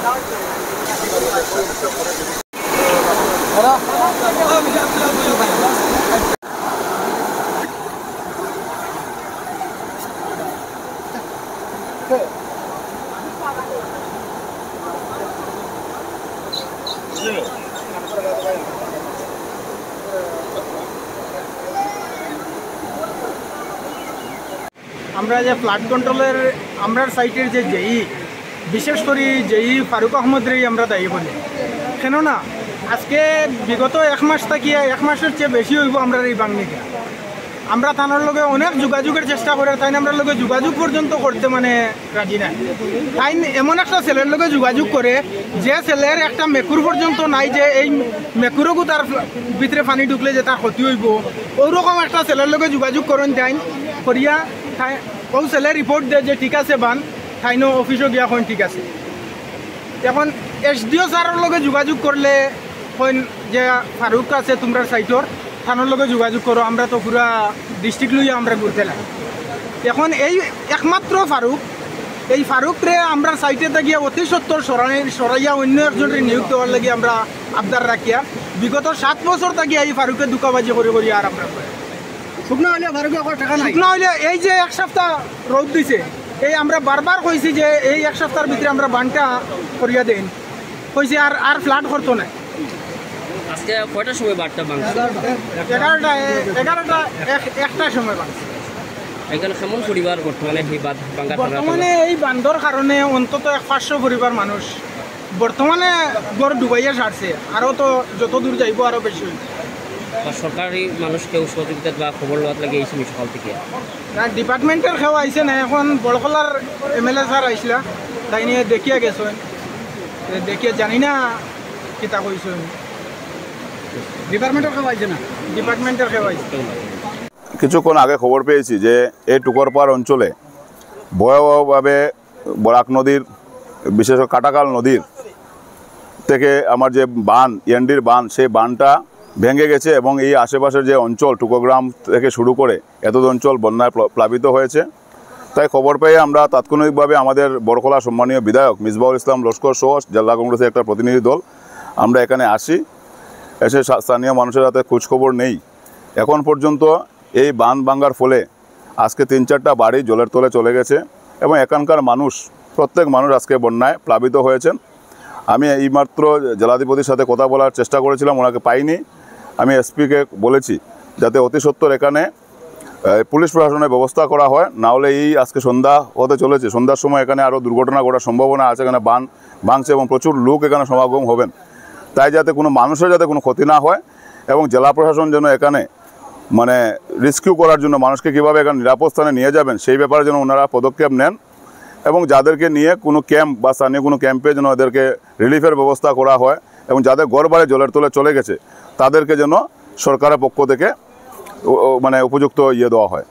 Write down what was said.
আমরা যে ফ্লাড কন্ট্রোলের আমরা সাইটের যে জেই বিশেষ করে জেই ফারুক আহমদরেই আমরা দায়ী বলি। কেননা আজকে বিগত এক মাস থেকে এক মাসের চেয়ে বেশি হইব আমরা এই বাংলিটা। আমরা থানার লগে অনেক যোগাযোগের চেষ্টা করে, তাই আমরা লগে যোগাযোগ পর্যন্ত করতে মানে রাজি নাই। তাই এমন একটা ছেলের লগে যোগাযোগ করে যে ছেলের একটা মেকুর পর্যন্ত নাই, যে এই মেকুরকও তার ভিতরে পানি ঢুকলে যে তার ক্ষতি হইব, ওইরকম একটা ছেলের লগে যোগাযোগ করেন তাই করিয়া ও ছেলে রিপোর্ট দেয় যে ঠিক আছে বান, তাইনো অফিসও গিয়া কইন ঠিক আছে। এখন এসডিও স্যারের লগে যোগাযোগ করলে কইন যে ফারুক আছে তোমরা সাইটর, থানার লগে যোগাযোগ করো, আমরা তো পুরা ডিস্ট্রিক্ট লইয়া আমরা ঘুরতে লাগে। এখন এই একমাত্র ফারুক, এই ফারুকরে আমরা সাইটে গিয়া অতি সত্তর সরাইয়া অন্য একজনের নিয়োগ দেওয়ার লাগে আমরা আবদার রাখিয়া বিগত 7 বছর থেকে এই ফারুকে দুকাবাজি করে করি। আর আমরা শুকনা হইলে ফারুকে টাকা নাই, শুকনা হইলে এই যে এক সপ্তাহ রোদ দিছে, এই আমরা বারবার কইছি যে এই এক সপ্তাহের ভিতরে আমরা বানটা করিয়া দেন, কইছি আর ফ্লাড করতো না। আজকে কয়টার সময় বারটা ভাঙছে? 11টার সময় ভাঙছে। এখানে কেমন পরিবার বর্তমানে এই বাঁধ ভাঙার বর্তমানে এই বান্ধর কারণে অন্তত 500 পরিবার মানুষ বর্তমানে ঘর ডুবাইয়া ছাড়ছে, আরও তো যত দূর যাইব আরও বেশি হইব। সরকারি মানুষকে সহযোগিতা বা খবর লওয়ার লাগে এইসব সকাল থেকে ডিপার্টমেন্টের খেও আইসে না, এখন বড়কলার MLA স্যার আইসলা, তাই নিয়ে দেখিয়া গেছেন, দেখিয়ে জানি না কিতা কইছেন। ডিপার্টমেন্টের খেও আইসে না, ডিপার্টমেন্টের খেও আইসে। কিছুক্ষণ আগে খবর পেয়েছি যে এই টুকরপাড় অঞ্চলে ভয়াবহভাবে বরাক নদীর, বিশেষ করে কাটাকাল নদীর থেকে আমার যে বান এনডির বান, সেই বানটা ভেঙে গেছে এবং এই আশেপাশের যে অঞ্চল টুকোগ্রাম থেকে শুরু করে এত অঞ্চল বন্যায় প্লাবিত হয়েছে। তাই খবর পেয়ে আমরা তাৎক্ষণিকভাবে আমাদের বড়খলা সম্মানীয় বিধায়ক মিসবাউল ইসলাম লস্কর সহ জেলা কংগ্রেসের একটা প্রতিনিধি দল আমরা এখানে আসি। এসে স্থানীয় মানুষের হাতে খোঁজখবর নেই। এখন পর্যন্ত এই বান ভাঙার ফলে আজকে 3-4টা বাড়ি জলের তলে চলে গেছে এবং এখানকার মানুষ, প্রত্যেক মানুষ আজকে বন্যায় প্লাবিত হয়েছেন। আমি এইমাত্র জেলাধিপতির সাথে কথা বলার চেষ্টা করেছিলাম, ওনাকে পাইনি। আমি এসপিকে বলেছি যাতে অতি সত্বর এখানে পুলিশ প্রশাসনের ব্যবস্থা করা হয়, না হলে এই আজকে সন্ধ্যা হতে চলেছে, সন্ধ্যার সময় এখানে আরও দুর্ঘটনা ঘটার সম্ভাবনা আছে। এখানে বান ভাঙছে এবং প্রচুর লোক এখানে সমাগম হবেন। তাই যাতে কোনো মানুষের যাতে কোনো ক্ষতি না হয় এবং জেলা প্রশাসন যেন এখানে মানে রেস্কিউ করার জন্য মানুষকে কীভাবে এখানে নিরাপদ স্থানে নিয়ে যাবেন সেই ব্যাপারে যেন ওনারা পদক্ষেপ নেন এবং যাদেরকে নিয়ে কোনো ক্যাম্প বা স্থানীয় কোনো ক্যাম্পে যেন এদেরকে রিলিফের ব্যবস্থা করা হয় এবং যাদের ঘরবাড়ি জলের তলে চলে গেছে তাদেরকে যেন সরকারের পক্ষ থেকে মানে উপযুক্ত দেওয়া হয়।